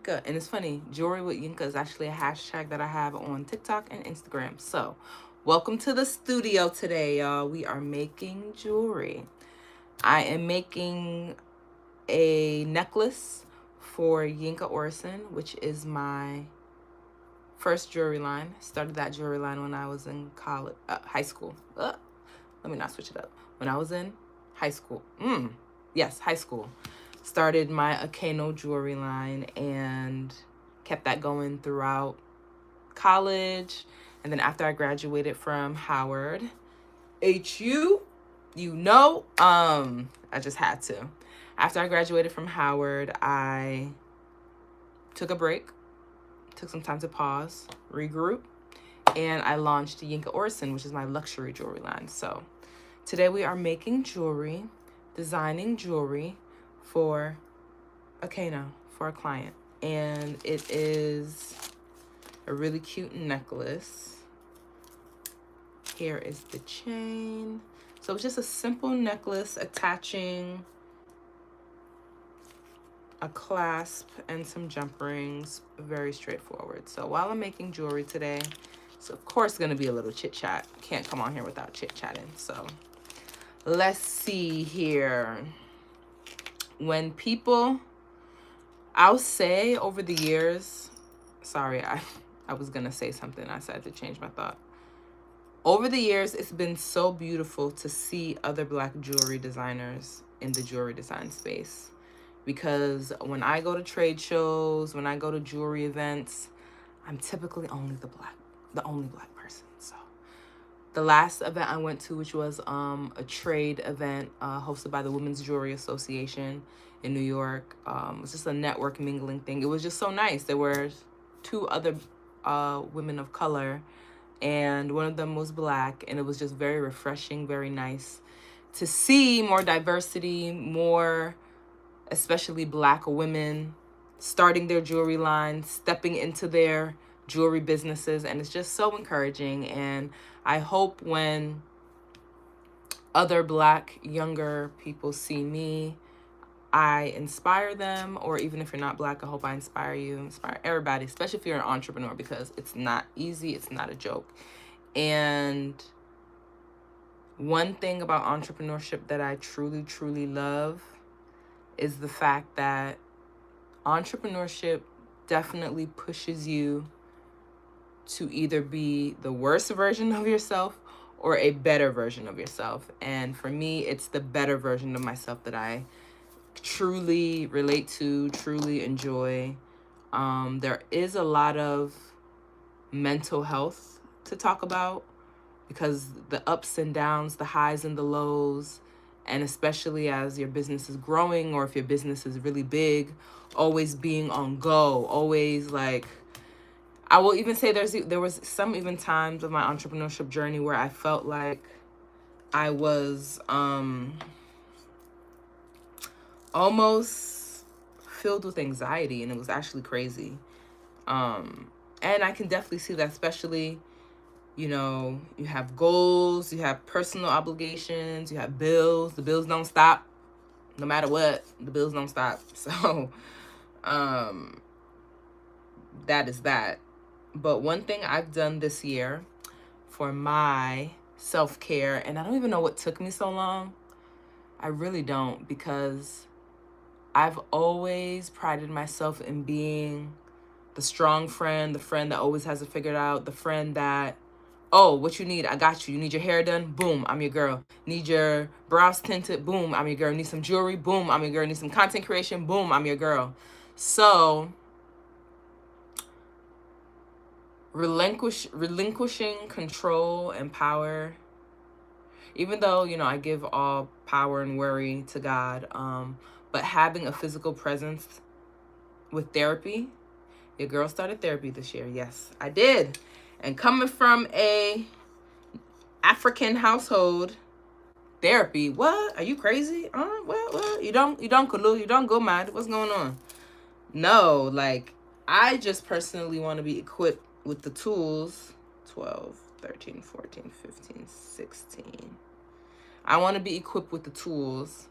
Yinka. And it's funny, jewelry with Yinka is actually a hashtag that I have on TikTok and Instagram. So, welcome to the studio today, y'all. We are making jewelry. I am making a necklace for Yinka Orson, which is my first jewelry line. Started that jewelry line when I was in college, high school. Let me not switch it up. When I was in high school. Yes, high school. Started my AKEYNO jewelry line and kept that going throughout college. And then after I graduated from Howard, HU, I just had to. After I graduated from Howard, I took a break, took some time to pause, regroup, and I launched Yinka Orson, which is my luxury jewelry line. So today we are making jewelry, designing jewelry for AKEYNO, for a client. And it is a really cute necklace. Here is the chain. So it's just a simple necklace attaching a clasp and some jump rings. Very straightforward. So while I'm making jewelry today, it's of course going to be a little chit chat. Can't come on here without chit chatting. So let's see here. When people, I'll say over the years, sorry, I was going to say something. I decided to change my thought. Over the years, it's been so beautiful to see other Black jewelry designers in the jewelry design space. Because when I go to trade shows, when I go to jewelry events, I'm typically the only Black person. So the last event I went to, which was a trade event hosted by the Women's Jewelry Association in New York, it was just a network mingling thing. It was just so nice. There were two other women of color, and one of them was Black, and it was just very refreshing, very nice to see more diversity, more especially Black women starting their jewelry lines, stepping into their jewelry businesses, and it's just so encouraging. And I hope when other Black younger people see me, I inspire them, or even if you're not Black, I hope I inspire you, inspire everybody, especially if you're an entrepreneur, because it's not easy, it's not a joke. And one thing about entrepreneurship that I truly, truly love is the fact that entrepreneurship definitely pushes you to either be the worst version of yourself or a better version of yourself. And for me, it's the better version of myself that I truly relate to, truly enjoy. There is a lot of mental health to talk about because the ups and downs, the highs and the lows, and especially as your business is growing or if your business is really big, always being on go, always like, I will even say there was some even times of my entrepreneurship journey where I felt like I was almost filled with anxiety, and it was actually crazy. And I can definitely see that, especially, you have goals, you have personal obligations, you have bills. The bills don't stop. No matter what, the bills don't stop. So that is that. But one thing I've done this year for my self-care, and I don't even know what took me so long. I really don't, because I've always prided myself in being the strong friend, the friend that always has it figured out, the friend that, oh, what you need? I got you. You need your hair done? Boom, I'm your girl. Need your brows tinted? Boom, I'm your girl. Need some jewelry? Boom, I'm your girl. Need some content creation? Boom, I'm your girl. So relinquishing control and power, even though, I give all power and worry to God, but having a physical presence with therapy. Your girl started therapy this year. Yes, I did. And coming from a African household, therapy, what? Are you crazy? Well, you don't Kulu, you don't go mad. What's going on? No, like, I just personally want to be equipped with the tools. 12, 13, 14, 15, 16. I want to be equipped with the tools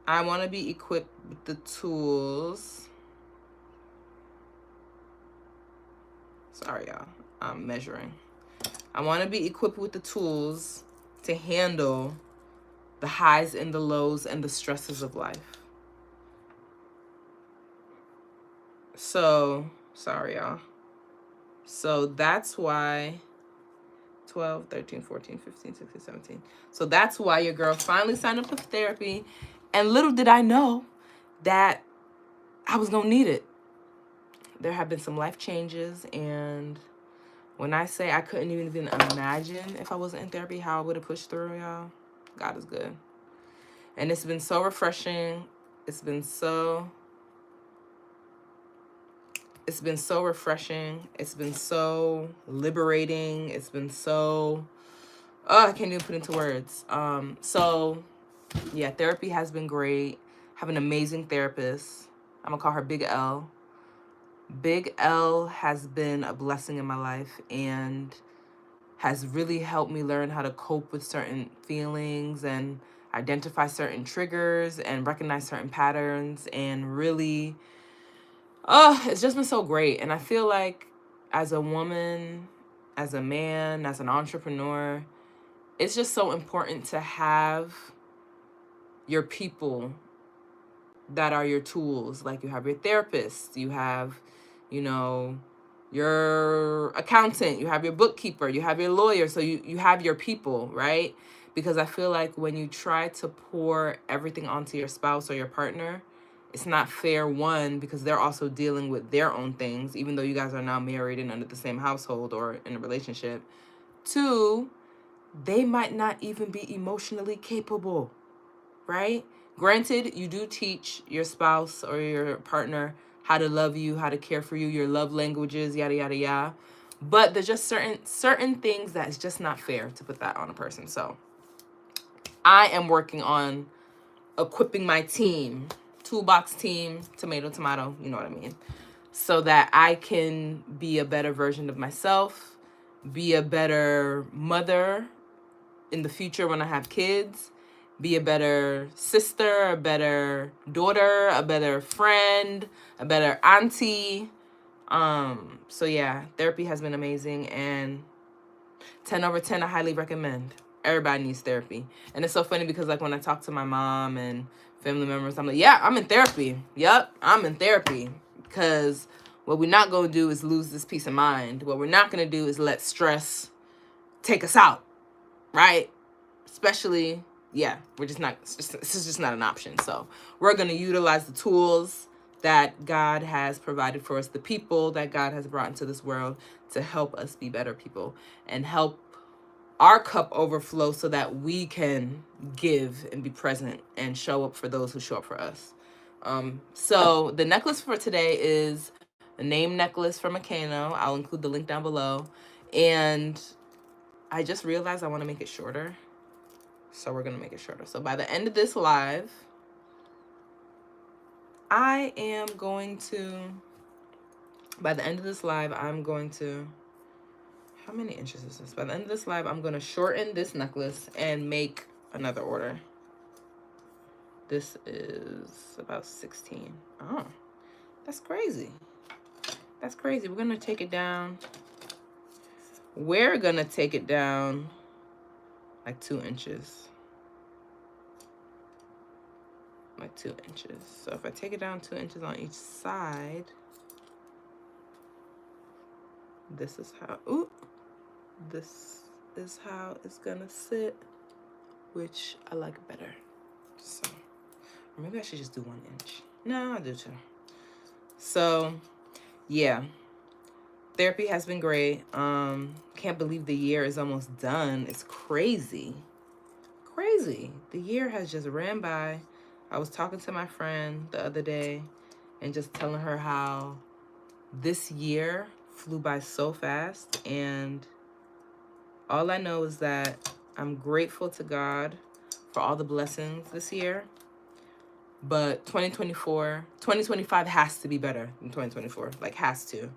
I want to be equipped with the tools. Sorry, y'all. I'm measuring. I want to be equipped with the tools to handle the highs and the lows and the stresses of life. So, sorry, y'all. So that's why 12, 13, 14, 15, 16, 17. So that's why your girl finally signed up for therapy. And little did I know that I was going to need it. There have been some life changes. And when I say I couldn't even imagine if I wasn't in therapy, how I would have pushed through, y'all. God is good. And it's been so refreshing. It's been so refreshing. It's been so liberating. It's been so, I can't even put into words. So yeah, therapy has been great. Have an amazing therapist. I'm gonna call her Big L. Big L has been a blessing in my life and has really helped me learn how to cope with certain feelings and identify certain triggers and recognize certain patterns, and really, it's just been so great. And I feel like as a woman, as a man, as an entrepreneur, it's just so important to have your people that are your tools. Like you have your therapist, you have, your accountant, you have your bookkeeper, you have your lawyer. So you have your people, right? Because I feel like when you try to pour everything onto your spouse or your partner, it's not fair, one, because they're also dealing with their own things, even though you guys are now married and under the same household or in a relationship. Two, they might not even be emotionally capable, right? Granted, you do teach your spouse or your partner how to love you, how to care for you, your love languages, yada, yada, yada. But there's just certain things that's just not fair to put that on a person. So I am working on equipping my team, toolbox team, tomato, tomato, you know what I mean, so that I can be a better version of myself, be a better mother in the future when I have kids, be a better sister, a better daughter, a better friend, a better auntie. So yeah, therapy has been amazing, and 10 over 10, I highly recommend. Everybody needs therapy. And it's so funny because like when I talk to my mom and family members, I'm like, yeah, I'm in therapy. Yep, I'm in therapy. Because what we're not going to do is lose this peace of mind. What we're not going to do is let stress take us out, right? Especially, yeah, this is just not an option. So we're going to utilize the tools that God has provided for us, the people that God has brought into this world to help us be better people and help our cup overflow so that we can give and be present and show up for those who show up for us. So the necklace for today is a name necklace from AKEYNO. I'll include the link down below. And I just realized I want to make it shorter. So we're going to make it shorter. So by the end of this live, I'm going to, how many inches is this? By the end of this live, I'm going to shorten this necklace and make another order. This is about 16. Oh, that's crazy. That's crazy. We're going to take it down. We're going to take it down like 2 inches. Like 2 inches. So if I take it down 2 inches on each side, this is how, this is how it's gonna sit, which I like better. So, or maybe I should just do 1 inch. No, I'll do 2. So, yeah. Therapy has been great. Can't believe the year is almost done. It's crazy. Crazy. The year has just ran by. I was talking to my friend the other day and just telling her how this year flew by so fast, and all I know is that I'm grateful to God for all the blessings this year. But 2025 has to be better than 2024. Like, has to.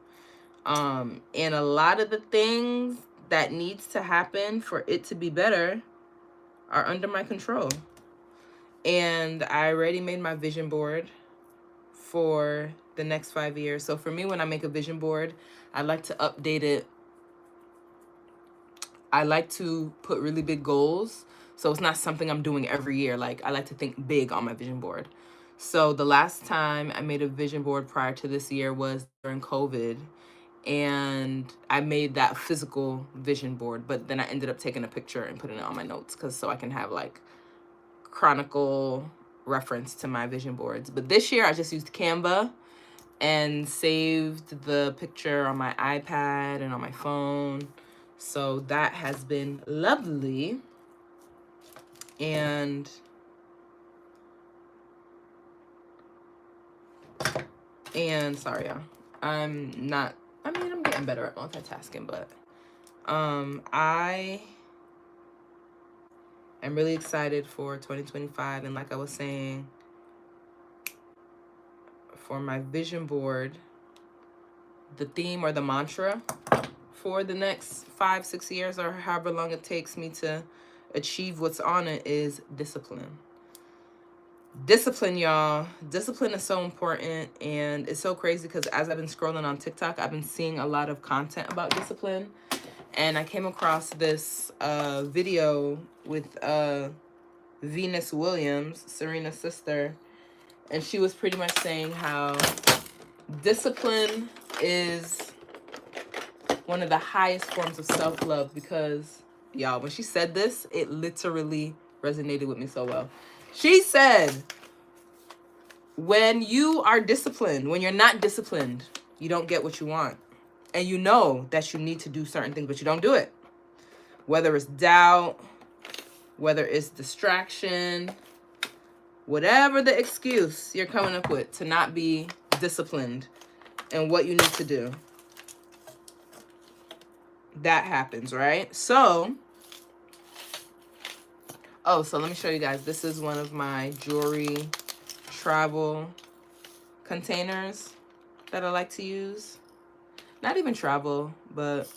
And a lot of the things that needs to happen for it to be better are under my control. And I already made my vision board for the next 5 years. So for me, when I make a vision board, I like to update it. I like to put really big goals. So it's not something I'm doing every year. Like, I like to think big on my vision board. So the last time I made a vision board prior to this year was during COVID. And I made that physical vision board, but then I ended up taking a picture and putting it on my notes so I can have like chronicle reference to my vision boards. But this year I just used Canva and saved the picture on my iPad and on my phone. So that has been lovely. And sorry, y'all. I'm getting better at multitasking, but I am really excited for 2025. And like I was saying, for my vision board, the theme or the mantra for the next 5-6 years, or however long it takes me to achieve what's on it, is discipline. Discipline, y'all. Discipline is so important. And it's so crazy because as I've been scrolling on TikTok, I've been seeing a lot of content about discipline. And I came across this video with Venus Williams, Serena's sister. And she was pretty much saying how discipline is one of the highest forms of self-love, because, y'all, when she said this, it literally resonated with me so well. She said, when you are disciplined, when you're not disciplined, you don't get what you want. And you know that you need to do certain things, but you don't do it. Whether it's doubt, whether it's distraction, whatever the excuse you're coming up with to not be disciplined in what you need to do, that happens, right? So let me show you guys. This is one of my jewelry travel containers that I like to use. Not even travel, but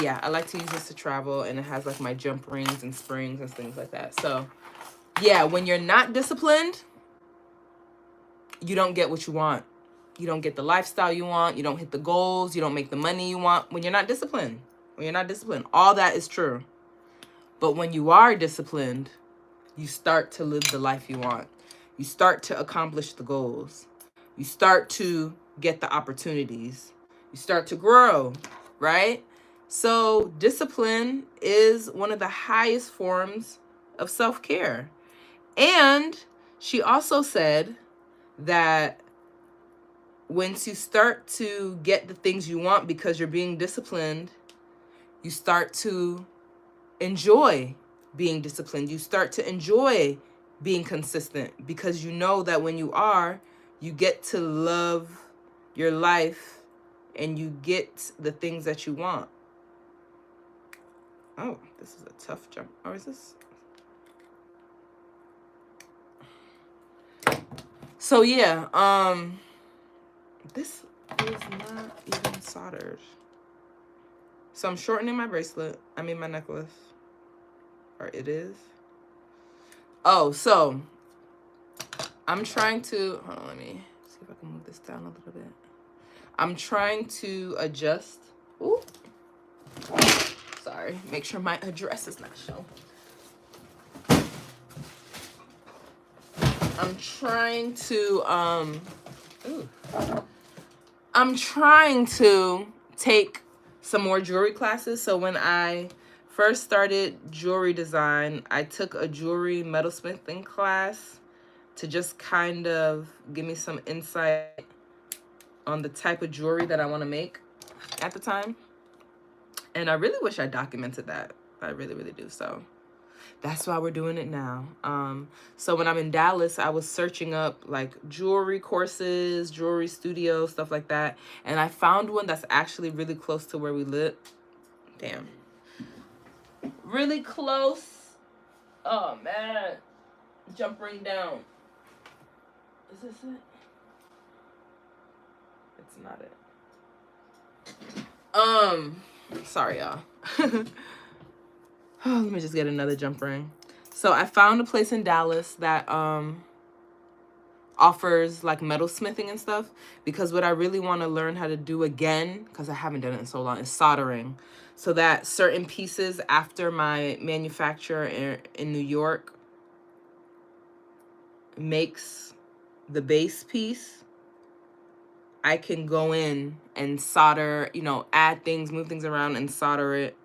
yeah, I like to use this to travel, and it has like my jump rings and springs and things like that. So yeah, when you're not disciplined, you don't get what you want. You don't get the lifestyle you want. You don't hit the goals. You don't make the money you want when you're not disciplined. All that is true. But when you are disciplined, you start to live the life you want. You start to accomplish the goals. You start to get the opportunities. You start to grow, right? So discipline is one of the highest forms of self-care. And she also said that once you start to get the things you want because you're being disciplined, you start to enjoy being disciplined. You start to enjoy being consistent, because you know that when you are, you get to love your life and you get the things that you want. Oh, this is a tough jump. Or is this? So yeah, this is not even soldered. So I'm shortening my bracelet. My necklace. Or it is. Oh, so I'm trying to, hold on, let me see if I can move this down a little bit. I'm trying to adjust. Ooh. Sorry, make sure my address is not shown. I'm trying to take some more jewelry classes. So when I first started jewelry design, I took a jewelry metalsmithing class to just kind of give me some insight on the type of jewelry that I want to make at the time. And I really wish I documented that. I really, really do. So that's why we're doing it now. So when I'm in Dallas, I was searching up like jewelry courses, jewelry studios, stuff like that. And I found one that's actually really close to where we live. Damn. Really close. Oh, man. Jump ring down. Is this it? It's not it. Sorry, y'all. Oh, let me just get another jump ring. So I found a place in Dallas that offers like metal smithing and stuff, because what I really want to learn how to do again, because I haven't done it in so long, is soldering, so that certain pieces after my manufacturer in New York makes the base piece, I can go in and solder, you know, add things, move things around and solder it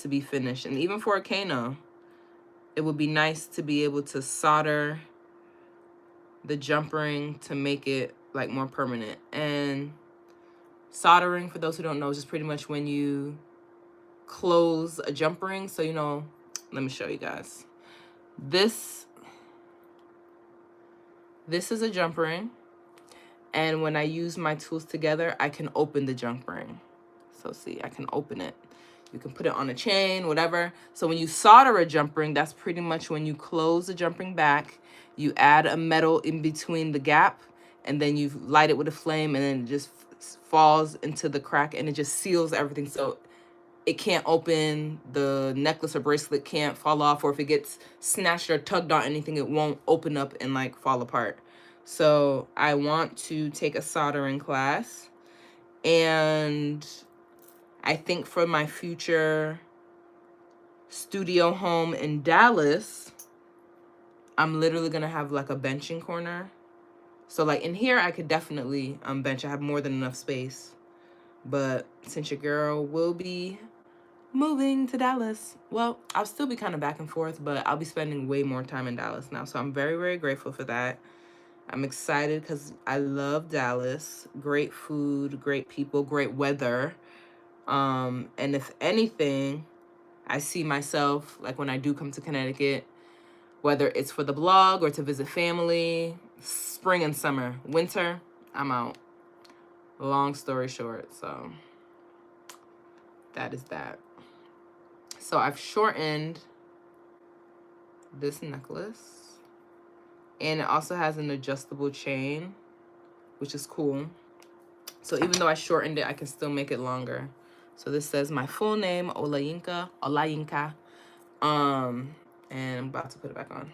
to be finished. And even for AKEYNO, it would be nice to be able to solder the jump ring to make it like more permanent. And soldering, for those who don't know, is just pretty much when you close a jump ring. So, you know, let me show you guys. This is a jump ring. And when I use my tools together, I can open the jump ring. So see, I can open it. You can put it on a chain, whatever. So when you solder a jump ring, that's pretty much when you close the jump ring back, you add a metal in between the gap, and then you light it with a flame, and then it just falls into the crack, and it just seals everything. So it can't open, the necklace or bracelet can't fall off, or if it gets snatched or tugged on anything, it won't open up and like fall apart. So I want to take a soldering class, and I think for my future studio home in Dallas, I'm literally gonna have like a benching corner. So like in here, I could definitely bench. I have more than enough space. But since your girl will be moving to Dallas, well, I'll still be kind of back and forth, but I'll be spending way more time in Dallas now. So I'm very, very grateful for that. I'm excited because I love Dallas. Great food, great people, great weather. And if anything, I see myself, like when I do come to Connecticut, whether it's for the blog or to visit family, spring and summer. Winter, I'm out. Long story short, so that is that. So I've shortened this necklace, and it also has an adjustable chain, which is cool. So even though I shortened it, I can still make it longer. So this says my full name, Olayinka. And I'm about to put it back on.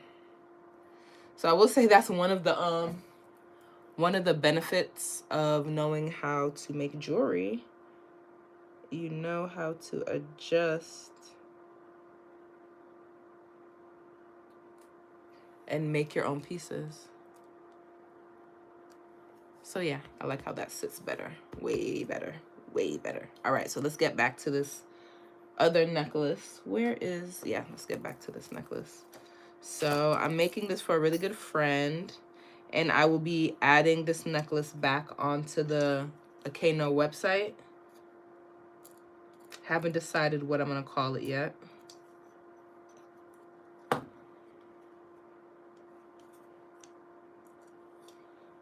So I will say that's one of the benefits of knowing how to make jewelry. You know how to adjust and make your own pieces. So yeah, I like how that sits better. Way better. Way better. All right, so let's get back to this other necklace. Let's get back to this necklace. So I'm making this for a really good friend, and I will be adding this necklace back onto the AKEYNO website. Haven't decided what I'm going to call it yet.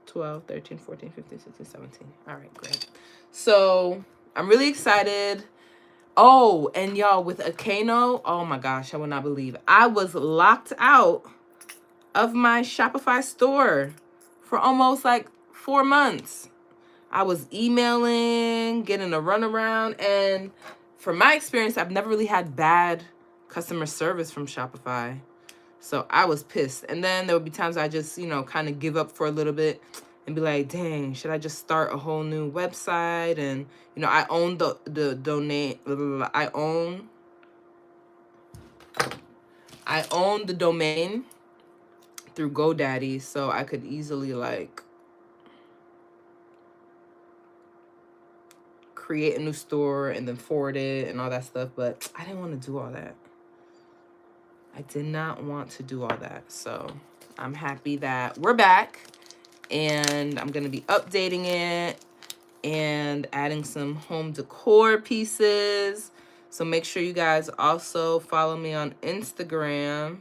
$12, $13, $14, $15, $16, $17. All right, great. So I'm really excited. Oh, and y'all, with AKEYNO, oh my gosh, I will not believe. I was locked out of my Shopify store for almost like 4 months. I was emailing, getting a runaround, and from my experience, I've never really had bad customer service from Shopify. So I was pissed. And then there would be times I just, kind of give up for a little bit and be like, dang, should I just start a whole new website? And, I own the domain. I own the domain through GoDaddy, so I could easily like create a new store and then forward it and all that stuff. But I didn't want to do all that. I did not want to do all that. So I'm happy that we're back, and I'm going to be updating it and adding some home decor pieces. So make sure you guys also follow me on Instagram.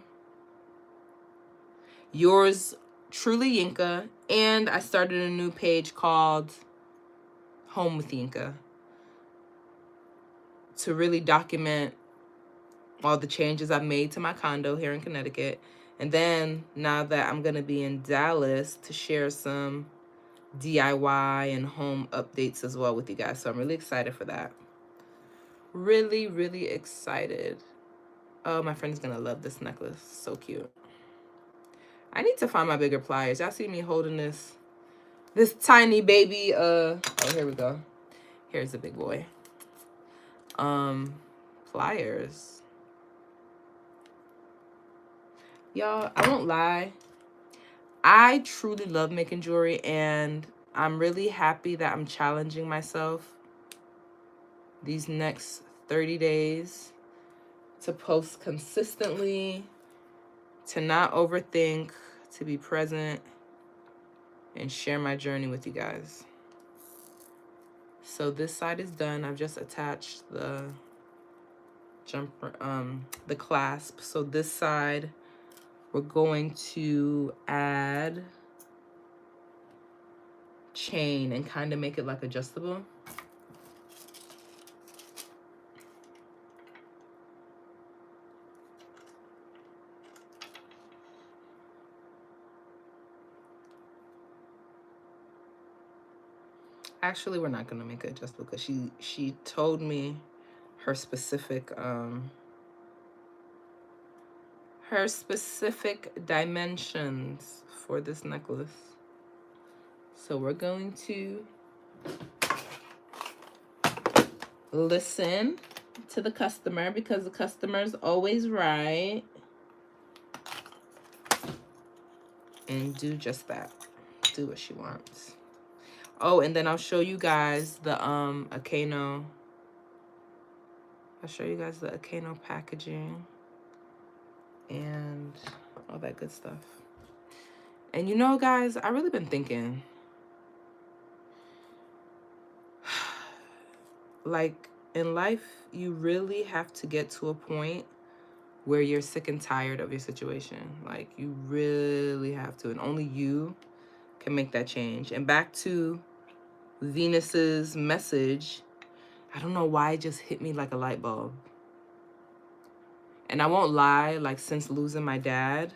Yours truly, Yinka. And I started a new page called Home with Yinka to really document all the changes I've made to my condo here in Connecticut. And then now that I'm going to be in Dallas, to share some DIY and home updates as well with you guys. So I'm really excited for that. Really, really excited. Oh, my friend's gonna love this necklace. So cute. I need to find my bigger pliers. Y'all see me holding this tiny baby. Oh, here we go. Here's the big boy. Pliers. Y'all, I won't lie. I truly love making jewelry, and I'm really happy that I'm challenging myself these next 30 days to post consistently, to not overthink, to be present, and share my journey with you guys. So this side is done. I've just attached the jumper, the clasp. So this side, we're going to add chain and kind of make it like adjustable. Actually, we're not gonna make it adjustable because she told me her specific dimensions for this necklace. So we're going to listen to the customer because the customer's always right, and do just that. Do what she wants. Oh, and then I'll show you guys the AKEYNO. I'll show you guys the AKEYNO packaging and all that good stuff. And you know, guys, I really been thinking, like, in life, you really have to get to a point where you're sick and tired of your situation. Like, you really have to, and only you can make that change. And back to Venus's message, I don't know why it just hit me like a light bulb. And I won't lie, like, since losing my dad,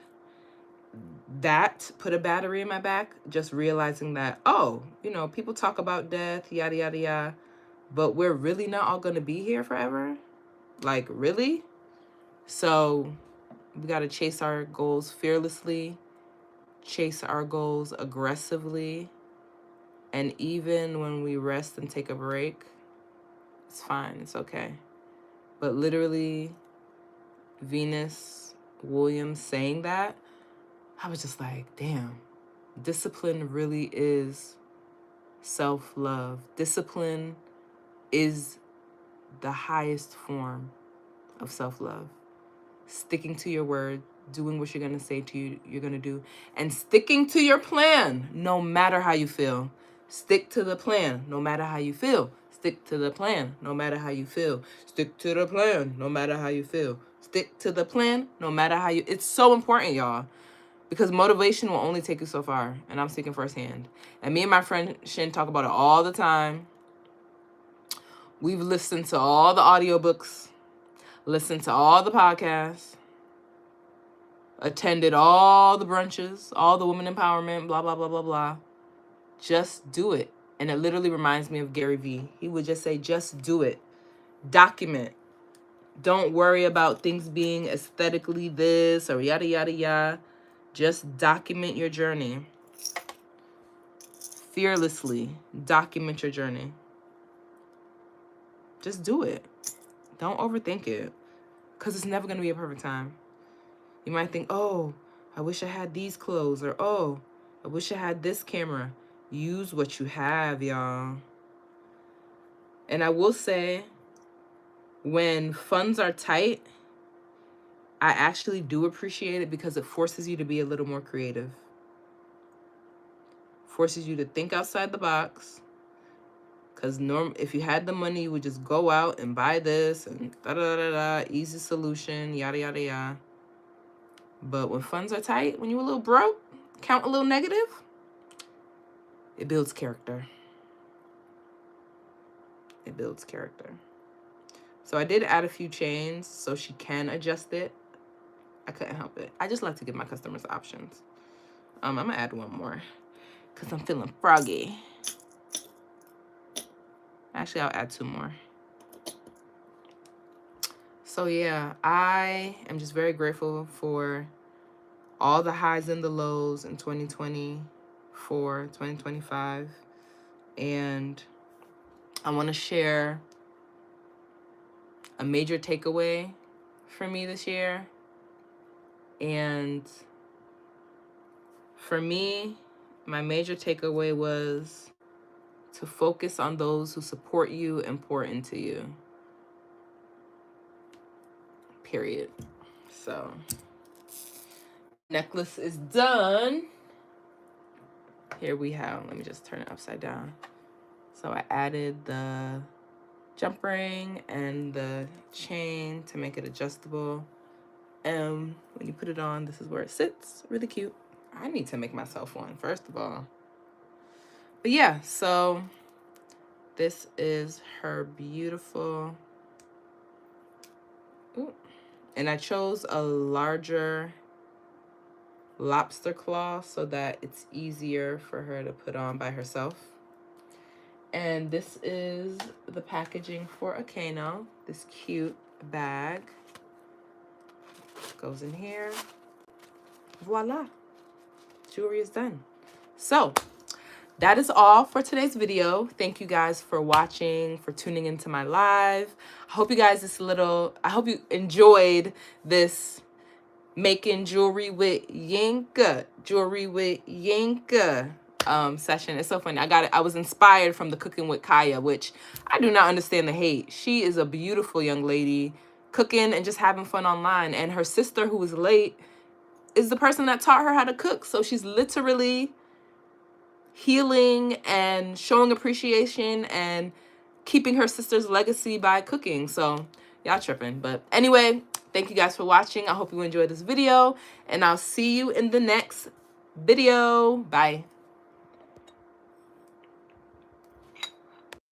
that put a battery in my back, just realizing that, oh, you know, people talk about death, yada, yada, yada, but we're really not all going to be here forever. Like, really? So we got to chase our goals fearlessly, chase our goals aggressively. And even when we rest and take a break, it's fine. It's okay. But literally, Venus Williams saying that, I was just like, damn, discipline really is self-love. Discipline is the highest form of self-love. Sticking to your word, doing what you're going to say to you, you're going to do, and sticking to your plan no matter how you feel. Stick to the plan no matter how you feel. Stick to the plan no matter how you feel. Stick to the plan no matter how you feel. Stick to the plan no matter how you... It's so important, y'all. Because motivation will only take you so far. And I'm speaking firsthand. And me and my friend Shin talk about it all the time. We've listened to all the audiobooks, listened to all the podcasts, attended all the brunches, all the women empowerment, blah, blah, blah, blah, blah. Just do it. And it literally reminds me of Gary Vee. He would just say, just do it. Document. Don't worry about things being aesthetically this or yada, yada, yada. Just document your journey. Fearlessly document your journey. Just do it. Don't overthink it. Because it's never going to be a perfect time. You might think, oh, I wish I had these clothes. Or, oh, I wish I had this camera. Use what you have, y'all. And I will say, when funds are tight, I actually do appreciate it because it forces you to be a little more creative. Forces you to think outside the box. Because if you had the money, you would just go out and buy this and da-da-da-da, easy solution, yada, yada, yada. But when funds are tight, when you're a little broke, count a little negative, it builds character. It builds character. So I did add a few chains so she can adjust it. I couldn't help it. I just like to give my customers options. I'm going to add one more because I'm feeling froggy. Actually, I'll add two more. So yeah, I am just very grateful for all the highs and the lows in 2024, 2025. And I want to share a major takeaway for me this year. And for me, my major takeaway was to focus on those who support you and pour into you. Period. So, necklace is done. Here we have, let me just turn it upside down. So I added the jump ring and the chain to make it adjustable. And when you put it on, this is where it sits. Really cute. I need to make myself one, first of all. But yeah, so this is her beautiful. Ooh. And I chose a larger lobster claw so that it's easier for her to put on by herself. And this is the packaging for AKEYNO. This cute bag goes in here. Voila. Jewelry is done. So that is all for today's video. Thank you guys for watching, for tuning into my live. I hope you guys I hope you enjoyed this making jewelry with Yinka session. It's so funny. I was inspired from the Cooking with Kaya, which I do not understand the hate. She is a beautiful young lady cooking and just having fun online. And her sister, who was late, is the person that taught her how to cook. So she's literally healing and showing appreciation and keeping her sister's legacy by cooking. So y'all tripping. But anyway, thank you guys for watching. I hope you enjoyed this video, and I'll see you in the next video. Bye.